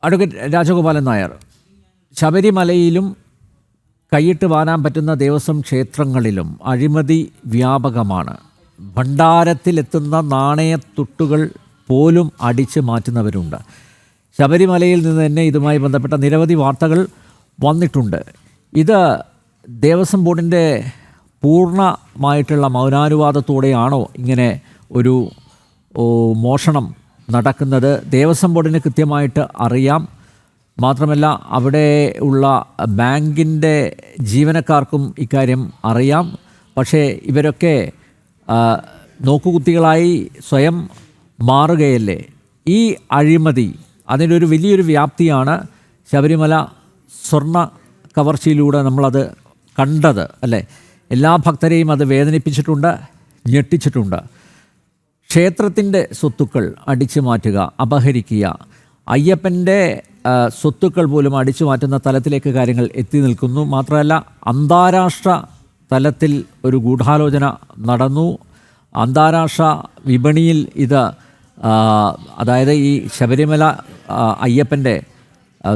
Advocate Rajagopalan Nair, ശബരിമലയിലും കൈയിട്ട് വാരാൻ പറ്റുന്ന ദേവസ്വം ക്ഷേത്രങ്ങളിലും അഴിമതി വ്യാപകമാണ്. ഭണ്ഡാരത്തിലെത്തുന്ന നാണയത്തുട്ടുകൾ പോലും അടിച്ചു മാറ്റുന്നവരുണ്ട്. ശബരിമലയിൽ നിന്ന് തന്നെ ഇതുമായി ബന്ധപ്പെട്ട നിരവധി വാർത്തകൾ വന്നിട്ടുണ്ട്. ഇത് ദേവസ്വം ബോർഡിൻ്റെ പൂർണ്ണമായിട്ടുള്ള മൗനാനുവാദത്തോടെയാണോ ഇങ്ങനെ ഒരു മോഷണം നടക്കുന്നത്? ദേവസ്വം ബോർഡിന് കൃത്യമായിട്ട് അറിയാം. മാത്രമല്ല അവിടെ ഉള്ള ബാങ്കിൻ്റെ ജീവനക്കാർക്കും ഇക്കാര്യം അറിയാം. പക്ഷേ ഇവരൊക്കെ നോക്കുകുത്തികളായി സ്വയം മാറുകയല്ലേ? ഈ അഴിമതി അതിനൊരു വലിയൊരു വ്യാപ്തിയാണ് ശബരിമല സ്വർണ്ണ കവർച്ചയിലൂടെ നമ്മളത് കണ്ടത് അല്ലേ? എല്ലാ ഭക്തരെയും അത് വേദനിപ്പിച്ചിട്ടുണ്ട്, ഞെട്ടിച്ചിട്ടുണ്ട്. ക്ഷേത്രത്തിൻ്റെ സ്വത്തുക്കൾ അടിച്ചു മാറ്റുക, അപഹരിക്കുക, അയ്യപ്പൻ്റെ സ്വത്തുക്കൾ പോലും അടിച്ചു മാറ്റുന്ന തലത്തിലേക്ക് കാര്യങ്ങൾ എത്തി നിൽക്കുന്നു. മാത്രമല്ല അന്താരാഷ്ട്ര തലത്തിൽ ഒരു ഗൂഢാലോചന നടന്നു. അന്താരാഷ്ട്ര വിപണിയിൽ ഇത് അതായത് ഈ ശബരിമല അയ്യപ്പൻ്റെ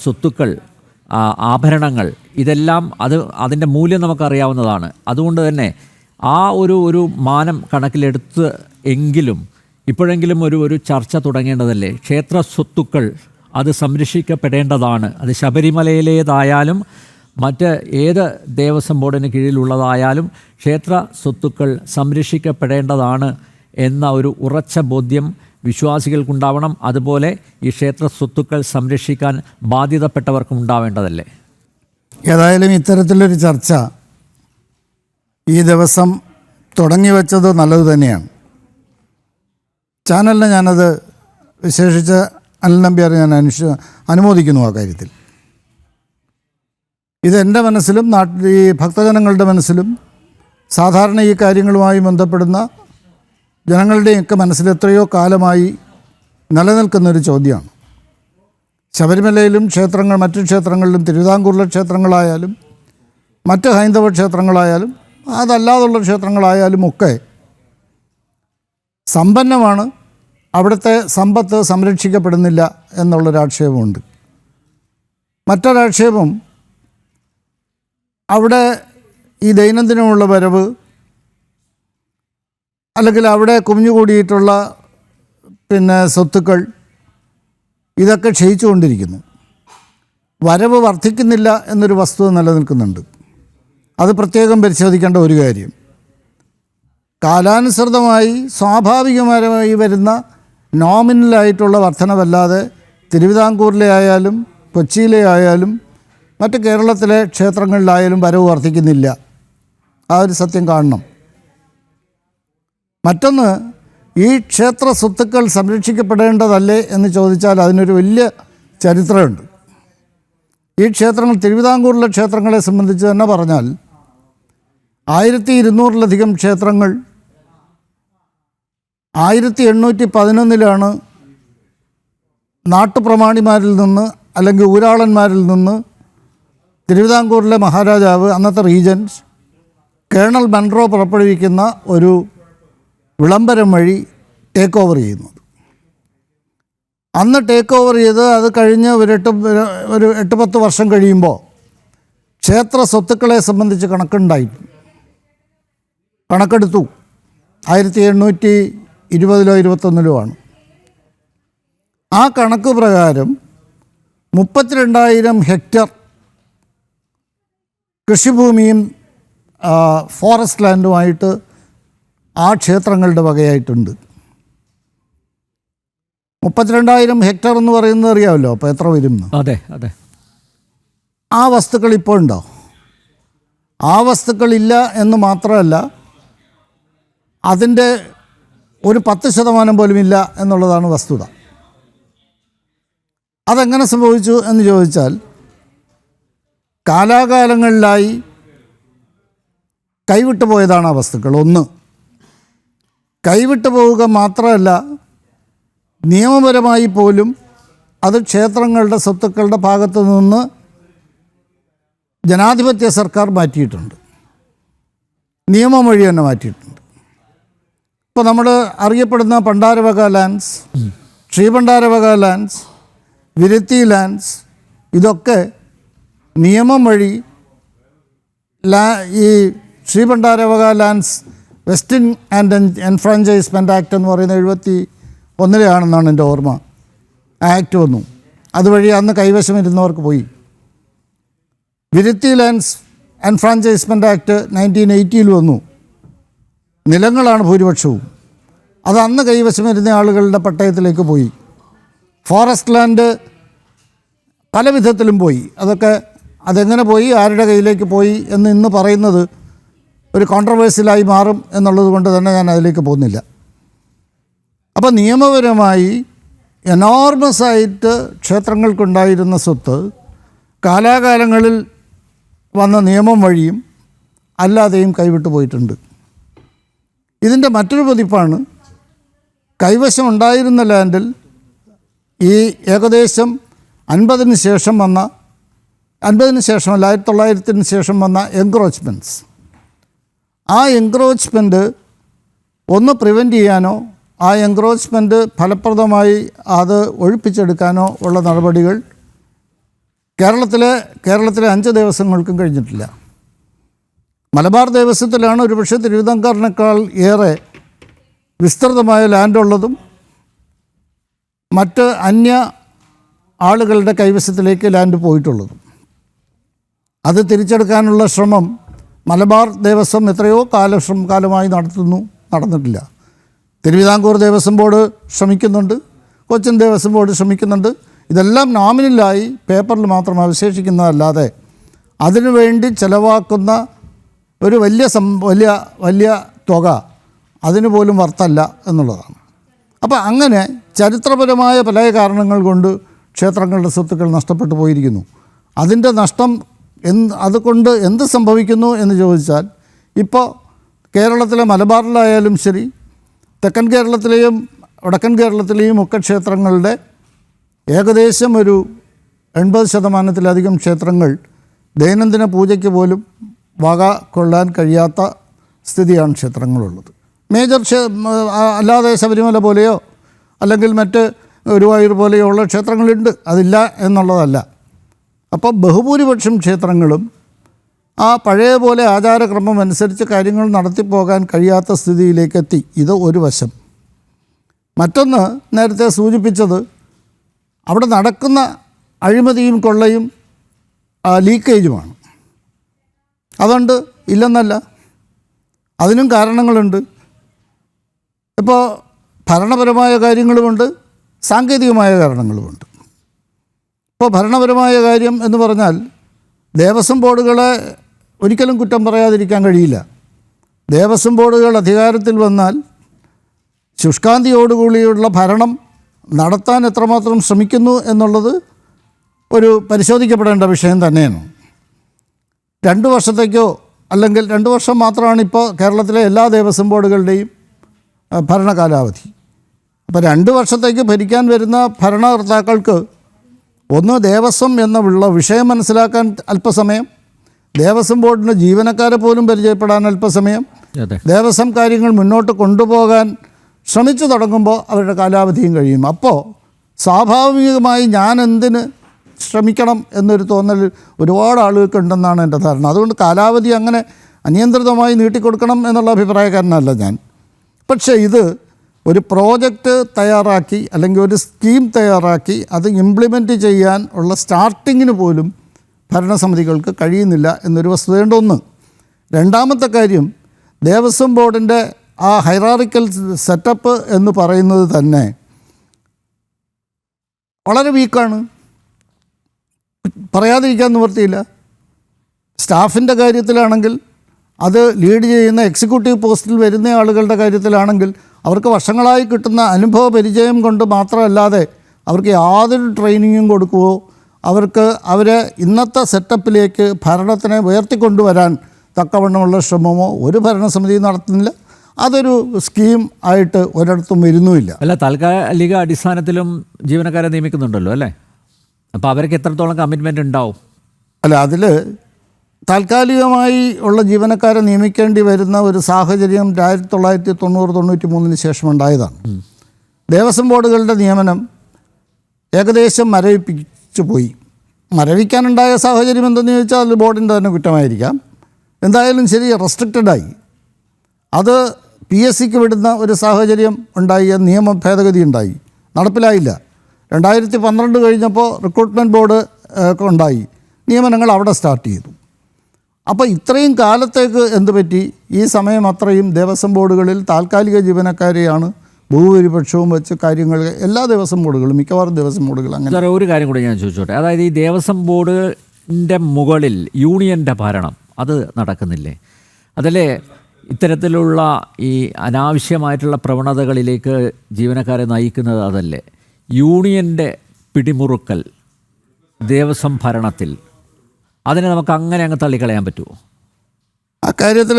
സ്വത്തുക്കൾ, ആഭരണങ്ങൾ, ഇതെല്ലാം അതിൻ്റെ മൂല്യം നമുക്കറിയാവുന്നതാണ്. അതുകൊണ്ട് തന്നെ ആ ഒരു മാനം കണക്കിലെടുത്ത് എങ്കിലും ഇപ്പോഴെങ്കിലും ഒരു ചർച്ച തുടങ്ങേണ്ടതല്ലേ? ക്ഷേത്ര സ്വത്തുക്കൾ അത് സംരക്ഷിക്കപ്പെടേണ്ടതാണ്. അത് ശബരിമലയിലേതായാലും മറ്റ് ഏത് ദേവസ്വം ബോർഡിന് കീഴിലുള്ളതായാലും ക്ഷേത്ര സ്വത്തുക്കൾ സംരക്ഷിക്കപ്പെടേണ്ടതാണ് എന്ന ഒരു ഉറച്ച ബോധ്യം വിശ്വാസികൾക്കുണ്ടാവണം. അതുപോലെ ഈ ക്ഷേത്ര സ്വത്തുക്കൾ സംരക്ഷിക്കാൻ ബാധ്യതപ്പെട്ടവർക്കും ഉണ്ടാവേണ്ടതല്ലേ? ഏതായാലും ഇത്തരത്തിലൊരു ചർച്ച ഈ ദിവസം തുടങ്ങി വെച്ചത് നല്ലത് തന്നെയാണ്. ചാനലിന് ഞാനത് വിശേഷിച്ച് അനിൽ നമ്പ്യാർ ഞാൻ അനുമോദിക്കുന്നു ആ കാര്യത്തിൽ. ഇതെൻ്റെ മനസ്സിലും ഈ ഭക്തജനങ്ങളുടെ മനസ്സിലും സാധാരണ ഈ കാര്യങ്ങളുമായി ബന്ധപ്പെടുന്ന ജനങ്ങളുടെയൊക്കെ മനസ്സിൽ എത്രയോ കാലമായി നിലനിൽക്കുന്നൊരു ചോദ്യമാണ്. ശബരിമലയിലും മറ്റു ക്ഷേത്രങ്ങളിലും, തിരുവിതാംകൂറിലെ ക്ഷേത്രങ്ങളായാലും മറ്റ് ഹൈന്ദവ ക്ഷേത്രങ്ങളായാലും അതല്ലാതുള്ള ക്ഷേത്രങ്ങളായാലും ഒക്കെ സമ്പന്നമാണ്, അവിടുത്തെ സമ്പത്ത് സംരക്ഷിക്കപ്പെടുന്നില്ല എന്നുള്ളൊരാക്ഷേപമുണ്ട്. മറ്റൊരാക്ഷേപം അവിടെ ഈ ദൈനംദിനമുള്ള വരവ് അല്ലെങ്കിൽ അവിടെ കുമിഞ്ഞുകൂടിയിട്ടുള്ള സ്വത്തുക്കൾ ഇതൊക്കെ ക്ഷയിച്ചുകൊണ്ടിരിക്കുന്നു. വരവ് വർദ്ധിക്കുന്നില്ല എന്നൊരു വസ്തുത നിലനിൽക്കുന്നുണ്ട്. അത് പ്രത്യേകം പരിശോധിക്കേണ്ട ഒരു കാര്യം. കാലാനുസൃതമായി സ്വാഭാവികമായി വരുന്ന നോമിനലായിട്ടുള്ള വർധനവല്ലാതെ തിരുവിതാംകൂറിലെ ആയാലും കൊച്ചിയിലെ ആയാലും മറ്റ് കേരളത്തിലെ ക്ഷേത്രങ്ങളിലായാലും വരവ് വർദ്ധിക്കുന്നില്ല. ആ ഒരു സത്യം കാണണം. മറ്റൊന്ന്, ഈ ക്ഷേത്ര സ്വത്തുക്കൾ സംരക്ഷിക്കപ്പെടേണ്ടതല്ലേ എന്ന് ചോദിച്ചാൽ അതിനൊരു വലിയ ചരിത്രമുണ്ട്. ഈ ക്ഷേത്രങ്ങൾ, തിരുവിതാംകൂറിലെ ക്ഷേത്രങ്ങളെ സംബന്ധിച്ച് തന്നെ പറഞ്ഞാൽ 1200-ലധികം ക്ഷേത്രങ്ങൾ 1811 നാട്ടുപ്രമാണിമാരിൽ നിന്ന് അല്ലെങ്കിൽ ഊരാളന്മാരിൽ നിന്ന് തിരുവിതാംകൂറിലെ മഹാരാജാവ്, അന്നത്തെ റീജൻറ്റ് കേണൽ മൺറോ പുറപ്പെടുവിക്കുന്ന ഒരു വിളംബരം വഴി ടേക്ക് ഓവർ ചെയ്യുന്നത്. അന്ന് ടേക്ക് ഓവർ ചെയ്ത് അത് കഴിഞ്ഞ് ഒരു 8-10 വർഷം കഴിയുമ്പോൾ ക്ഷേത്ര സ്വത്തുക്കളെ സംബന്ധിച്ച് കണക്കെടുത്തു. 1820-21 ആണ്. ആ കണക്ക് പ്രകാരം 32,000 ഹെക്ടർ കൃഷിഭൂമിയും ഫോറസ്റ്റ് ലാൻഡുമായിട്ട് ആ ക്ഷേത്രങ്ങളുടെ വകയായിട്ടുണ്ട്. 32,000 ഹെക്ടർ എന്ന് പറയുന്നത് അറിയാമല്ലോ, അപ്പോൾ എത്ര വരും? അതെ അതെ. ആ വസ്തുക്കൾ ഇപ്പോൾ ഉണ്ടോ? ആ വസ്തുക്കളില്ല എന്ന് മാത്രമല്ല, അതിൻ്റെ ഒരു 10% പോലും ഇല്ല എന്നുള്ളതാണ് വസ്തുത. അതെങ്ങനെ സംഭവിച്ചു എന്ന് ചോദിച്ചാൽ, കാലാകാലങ്ങളിലായി കൈവിട്ടു പോയതാണ് ആ വസ്തുക്കൾ. ഒന്ന്, കൈവിട്ടു പോവുക മാത്രമല്ല, നിയമപരമായി പോലും അത് ക്ഷേത്രങ്ങളുടെ സ്വത്തുക്കളുടെ ഭാഗത്തു നിന്ന് ജനാധിപത്യ സർക്കാർ മാറ്റിയിട്ടുണ്ട്. നിയമം വഴി തന്നെ മാറ്റിയിട്ടുണ്ട്. ഇപ്പോൾ നമ്മൾ അറിയപ്പെടുന്ന പണ്ടാരവക ലാൻഡ്സ്, ശ്രീപണ്ടാരവക ലാൻഡ്സ്, വിരുത്തി ലാൻഡ്സ്, ഇതൊക്കെ നിയമം വഴി ഈ ശ്രീഭണ്ഡാരവക ലാൻഡ്സ് വെസ്റ്റിൻ ആൻഡ് എൻഫ്രാഞ്ചൈസ്മെൻറ്റ് ആക്ട് എന്ന് പറയുന്ന 71-ലെയാണെന്നാണ് എൻ്റെ ഓർമ്മ. ആക്ട് വന്നു, അതുവഴി അന്ന് കൈവശമിരുന്നവർക്ക് പോയി. വിരുത്തി ലാൻഡ്സ് എൻഫ്രാഞ്ചൈസ്മെൻറ്റ് ആക്ട് 1980 വന്നു. നിലങ്ങളാണ് ഭൂരിപക്ഷവും. അത് അന്ന് കൈവശമിരുന്ന ആളുകളുടെ പട്ടയത്തിലേക്ക് പോയി. ഫോറസ്റ്റ് ലാൻഡ് പല വിധത്തിലും പോയി. അതെങ്ങനെ പോയി, ആരുടെ കയ്യിലേക്ക് പോയി എന്ന് ഇന്ന് പറയുന്നത് ഒരു കോൺട്രവേഴ്സിയലായി മാറും എന്നുള്ളത് കൊണ്ട് തന്നെ ഞാൻ അതിലേക്ക് പോകുന്നില്ല. അപ്പോൾ നിയമപരമായി എനോർമസായിട്ട് ക്ഷേത്രങ്ങൾക്കുണ്ടായിരുന്ന സ്വത്ത് കാലാകാലങ്ങളിൽ വന്ന നിയമം വഴിയും അല്ലാതെയും കൈവിട്ടു പോയിട്ടുണ്ട്. ഇതിൻ്റെ മറ്റൊരു പതിപ്പാണ് കൈവശം ഉണ്ടായിരുന്ന ലാൻഡിൽ ഈ ഏകദേശം 50-ന് ശേഷം വന്ന 1900-ന് ശേഷം വന്ന എൻക്രോച്ച്മെൻറ്റ്സ്. ആ എൻക്രോച്ച്മെൻറ്റ് ഒന്ന് പ്രിവെൻറ്റ് ചെയ്യാനോ ആ എൻക്രോച്ച്മെൻറ്റ് ഫലപ്രദമായി അത് ഒഴിപ്പിച്ചെടുക്കാനോ ഉള്ള നടപടികൾ കേരളത്തിലെ 5 ദേവസ്വങ്ങൾക്കും കഴിഞ്ഞിട്ടില്ല. മലബാർ ദേവസ്വത്തിലാണ് ഒരുപക്ഷെ തിരുവിതാംകൂറിനേക്കാൾ ഏറെ വിസ്തൃതമായ ലാൻഡുള്ളതും മറ്റ് അന്യ ആളുകളുടെ കൈവശത്തിലേക്ക് ലാൻഡ് പോയിട്ടുള്ളതും. അത് തിരിച്ചെടുക്കാനുള്ള ശ്രമം മലബാർ ദേവസ്വം എത്രയോ കാലമായി നടന്നിട്ടില്ല. തിരുവിതാംകൂർ ദേവസ്വം ബോർഡ് ശ്രമിക്കുന്നുണ്ട്, കൊച്ചിൻ ദേവസ്വം ബോർഡ് ശ്രമിക്കുന്നുണ്ട്. ഇതെല്ലാം നോമിനലായി പേപ്പറിൽ മാത്രം അവശേഷിക്കുന്നതല്ലാതെ അതിനുവേണ്ടി ചിലവാക്കുന്ന ഒരു വലിയ തുക അതിന് പോലും വರ್ತല്ല എന്നുള്ളതാണ്. അപ്പോൾ അങ്ങനെ ചരിത്രപരമായ പല കാരണങ്ങൾ കൊണ്ട് ക്ഷേത്രങ്ങളുടെ സ്വത്തുക്കൾ നഷ്ടപ്പെട്ടു പോയിരിക്കുന്നു. അതിൻ്റെ നഷ്ടം അതുകൊണ്ട് എന്ത് സംഭവിക്കുന്നു എന്ന് ചോദിച്ചാൽ, ഇപ്പോൾ കേരളത്തിലെ മലബാറിലായാലും ശരി, തെക്കൻ കേരളത്തിലെയും വടക്കൻ കേരളത്തിലെയും ഒക്കെ ക്ഷേത്രങ്ങളുടെ ഏകദേശം ഒരു 80%-ലധികം ക്ഷേത്രങ്ങൾ ദൈനംദിന പൂജയ്ക്ക് പോലും വക കൊള്ളാൻ കഴിയാത്ത സ്ഥിതിയാണ് ക്ഷേത്രങ്ങളുള്ളത്. അല്ലാതെ ശബരിമല പോലെയോ അല്ലെങ്കിൽ മറ്റ് ഗുരുവായൂർ പോലെയോ ഉള്ള ക്ഷേത്രങ്ങളുണ്ട്, അതില്ല എന്നുള്ളതല്ല. അപ്പോൾ ബഹുഭൂരിപക്ഷം ക്ഷേത്രങ്ങളും ആ പഴയ പോലെ ആചാരക്രമം അനുസരിച്ച് കാര്യങ്ങൾ നടത്തിപ്പോകാൻ കഴിയാത്ത സ്ഥിതിയിലേക്കെത്തി. ഇത് ഒരു വശം. മറ്റൊന്ന്, നേരത്തെ സൂചിപ്പിച്ചത്, അവിടെ നടക്കുന്ന അഴിമതിയും കൊള്ളയും ലീക്കേജുമാണ്. അതുകൊണ്ട് ഇല്ലെന്നല്ല, അതിനും കാരണങ്ങളുണ്ട്. ഇപ്പോൾ ഭരണപരമായ കാര്യങ്ങളുമുണ്ട്, സാങ്കേതികമായ കാരണങ്ങളുമുണ്ട്. ഇപ്പോൾ ഭരണപരമായ കാര്യം എന്ന് പറഞ്ഞാൽ ദേവസ്വം ബോർഡുകളെ ഒരിക്കലും കുറ്റം പറയാതിരിക്കാൻ കഴിയില്ല. ദേവസ്വം ബോർഡുകൾ അധികാരത്തിൽ വന്നാൽ ശുഷ്കാന്തിയോടുകൂടിയുള്ള ഭരണം നടത്താൻ എത്രമാത്രം ശ്രമിക്കുന്നു എന്നുള്ളത് ഒരു പരിശോധിക്കപ്പെടേണ്ട വിഷയം തന്നെയാണ്. 2 വർഷത്തേക്കോ അല്ലെങ്കിൽ 2 വർഷം മാത്രമാണ് ഇപ്പോൾ കേരളത്തിലെ എല്ലാ ദേവസ്വം ബോർഡുകളുടെയും ഭരണകാലാവധി. അപ്പോൾ 2 വർഷത്തേക്ക് ഭരിക്കാൻ വരുന്ന ഭരണകർത്താക്കൾക്ക് ഒന്ന് ദേവസ്വം എന്നുള്ള വിഷയം മനസ്സിലാക്കാൻ അല്പസമയം, ദേവസ്വം ബോർഡിൻ്റെ ജീവനക്കാരെ പോലും പരിചയപ്പെടാൻ അല്പസമയം, ദേവസ്വം കാര്യങ്ങൾ മുന്നോട്ട് കൊണ്ടുപോകാൻ ശ്രമിച്ചു തുടങ്ങുമ്പോൾ അവരുടെ കാലാവധിയും കഴിയും. അപ്പോൾ സ്വാഭാവികമായി ഞാൻ എന്തിന് ശ്രമിക്കണം എന്നൊരു തോന്നൽ ഒരുപാട് ആളുകൾക്കുണ്ടെന്നാണ് എൻ്റെ ധാരണ. അതുകൊണ്ട് കാലാവധി അങ്ങനെ അനിയന്ത്രിതമായി നീട്ടിക്കൊടുക്കണം എന്നുള്ള അഭിപ്രായക്കാരനല്ല ഞാൻ. പക്ഷേ ഇത് ഒരു പ്രോജക്റ്റ് തയ്യാറാക്കി അല്ലെങ്കിൽ ഒരു സ്കീം തയ്യാറാക്കി അത് ഇംപ്ലിമെൻറ്റ് ചെയ്യാൻ ഉള്ള സ്റ്റാർട്ടിങ്ങിന് പോലും ഭരണസമിതികൾക്ക് കഴിയുന്നില്ല എന്നൊരു വസ്തുതയുണ്ട്. ഒന്ന്. രണ്ടാമത്തെ കാര്യം, ദേവസ്വം ബോർഡിൻ്റെ ആ ഹൈറാറിക്കൽ സെറ്റപ്പ് എന്ന് പറയുന്നത് തന്നെ വളരെ വീക്കാണ്, പറയാതിരിക്കാൻ നിവൃത്തിയില്ല. സ്റ്റാഫിൻ്റെ കാര്യത്തിലാണെങ്കിൽ, അത് ലീഡ് ചെയ്യുന്ന എക്സിക്യൂട്ടീവ് പോസ്റ്റിൽ വരുന്ന ആളുകളുടെ കാര്യത്തിലാണെങ്കിൽ അവർക്ക് വർഷങ്ങളായി കിട്ടുന്ന അനുഭവ പരിചയം കൊണ്ട് മാത്രമല്ലാതെ അവർക്ക് യാതൊരു ട്രെയിനിങ്ങും കൊടുക്കുകയോ അവരെ ഇന്നത്തെ സെറ്റപ്പിലേക്ക് ഭരണത്തിനെ ഉയർത്തിക്കൊണ്ടുവരാൻ തക്കവണ്ണമുള്ള ശ്രമമോ ഒരു ഭരണസമിതി നടത്തുന്നില്ല. അതൊരു സ്കീം ആയിട്ട് ഒരിടത്തും വരുന്നുമില്ല. അല്ല, താൽക്കാലിക അടിസ്ഥാനത്തിലും ജീവനക്കാരെ നിയമിക്കുന്നുണ്ടല്ലോ അല്ലേ? അപ്പോൾ അവർക്ക് എത്രത്തോളം കമ്മിറ്റ്മെൻ്റ് ഉണ്ടാവും? അല്ല, അതിൽ താൽക്കാലികമായി ഉള്ള ജീവനക്കാരെ നിയമിക്കേണ്ടി വരുന്ന ഒരു സാഹചര്യം 1990-93 ശേഷം ഉണ്ടായതാണ്. ദേവസ്വം ബോർഡുകളുടെ നിയമനം ഏകദേശം മരവിപ്പിച്ചു പോയി. മരവിക്കാനുണ്ടായ സാഹചര്യം എന്തെന്ന് ചോദിച്ചാൽ അത് ബോർഡിൻ്റെ തന്നെ കുറ്റമായിരിക്കാം. എന്തായാലും ശരി, റെസ്ട്രിക്റ്റഡായി. അത് PSCക്ക് വിടുന്ന ഒരു സാഹചര്യം ഉണ്ടായി, നിയമ ഭേദഗതി ഉണ്ടായി, നടപ്പിലായില്ല. 2012 കഴിഞ്ഞപ്പോൾ റിക്രൂട്ട്മെൻറ്റ് ബോർഡ് ഉണ്ടായി, നിയമനങ്ങൾ അവിടെ സ്റ്റാർട്ട് ചെയ്തു. അപ്പോൾ ഇത്രയും കാലത്തേക്ക് എന്ത് പറ്റി? ഈ സമയം അത്രയും ദേവസ്വം ബോർഡുകളിൽ താൽക്കാലിക ജീവനക്കാരെയാണ് ഭൂരിപക്ഷവും വെച്ച് കാര്യങ്ങൾ എല്ലാ ദേവസ്വം ബോർഡുകളും, മിക്കവാറും ദേവസ്വം ബോർഡുകൾ അങ്ങനെ. സാറേ, ഒരു കാര്യം കൂടി ഞാൻ ചോദിച്ചോട്ടെ. അതായത് ഈ ദേവസ്വം ബോർഡിൻ്റെ മുകളിൽ യൂണിയൻ്റെ ഭരണം അത് നടക്കുന്നില്ലേ? അതല്ലേ ഇത്തരത്തിലുള്ള ഈ അനാവശ്യമായിട്ടുള്ള പ്രവണതകളിലേക്ക് ജീവനക്കാരെ നയിക്കുന്നത്? അതല്ലേ യൂണിയൻ്റെ പിടിമുറുക്കൽ ദേവസ്വം ഭരണത്തിൽ? അതിനെ നമുക്ക് അങ്ങനെ അങ്ങ് തള്ളിക്കളയാൻ പറ്റുമോ? അക്കാര്യത്തിൽ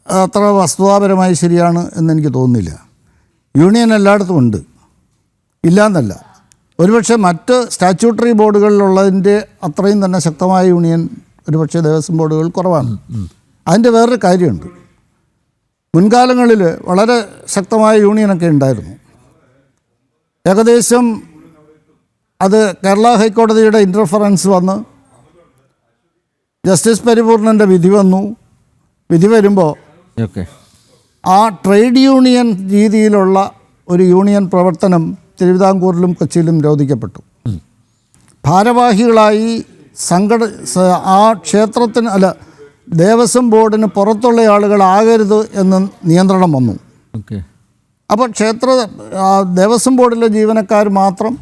അത്ര വസ്തുതാപരമായി ശരിയാണ് എന്നെനിക്ക് തോന്നുന്നില്ല. യൂണിയൻ എല്ലായിടത്തും ഉണ്ട്, ഇല്ലയെന്നല്ല. ഒരുപക്ഷെ മറ്റ് സ്റ്റാറ്റ്യൂട്ടറി ബോർഡുകളിലുള്ളതിൻ്റെ അത്രയും തന്നെ ശക്തമായ യൂണിയൻ ഒരുപക്ഷെ ദേവസ്വം ബോർഡുകൾ കുറവാണ്. അതിൻ്റെ വേറൊരു കാര്യമുണ്ട്. മുൻകാലങ്ങളിൽ വളരെ ശക്തമായ യൂണിയനൊക്കെ ഉണ്ടായിരുന്നു. ഏകദേശം അത് കേരള ഹൈക്കോടതിയുടെ ഇൻ്റർഫറൻസ് വന്ന് ജസ്റ്റിസ് പരിപൂർണൻ്റെ വിധി വന്നു. വിധി വരുമ്പോൾ ആ ട്രേഡ് യൂണിയൻ രീതിയിലുള്ള ഒരു യൂണിയൻ പ്രവർത്തനം തിരുവിതാംകൂറിലും കൊച്ചിയിലും നിരോധിക്കപ്പെട്ടു. ഭാരവാഹികളായി ആ ക്ഷേത്രത്തിന് ദേവസ്വം ബോർഡിന് പുറത്തുള്ള ആളുകളാകരുത് എന്ന് നിയന്ത്രണം വന്നു. അപ്പോൾ ദേവസ്വം ബോർഡിലെ ജീവനക്കാർ മാത്രം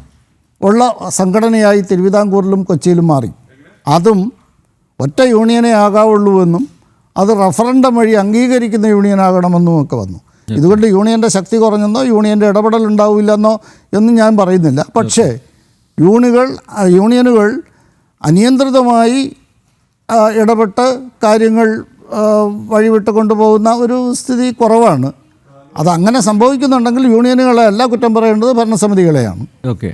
ഉള്ള സംഘടനയായി തിരുവിതാംകൂറിലും കൊച്ചിയിലും മാറി. അതും ഒറ്റ യൂണിയനേ ആകാവുള്ളൂ എന്നും അത് റഫറൻഡം വഴി അംഗീകരിക്കുന്ന യൂണിയനാകണമെന്നും ഒക്കെ വന്നു. ഇതുകൊണ്ട് യൂണിയൻ്റെ ശക്തി കുറഞ്ഞെന്നോ യൂണിയൻ്റെ ഇടപെടൽ ഉണ്ടാവില്ലെന്നോ എന്നും ഞാൻ പറയുന്നില്ല. പക്ഷേ യൂണിയനുകൾ അനിയന്ത്രിതമായി ഇടപെട്ട് കാര്യങ്ങൾ വഴിവിട്ട് കൊണ്ടുപോകുന്ന ഒരു സ്ഥിതി കുറവാണ്. അതങ്ങനെ സംഭവിക്കുന്നുണ്ടെങ്കിൽ യൂണിയനുകളെ അല്ല കുറ്റം പറയേണ്ടത്, ഭരണസമിതികളെയാണ്. ഓക്കെ.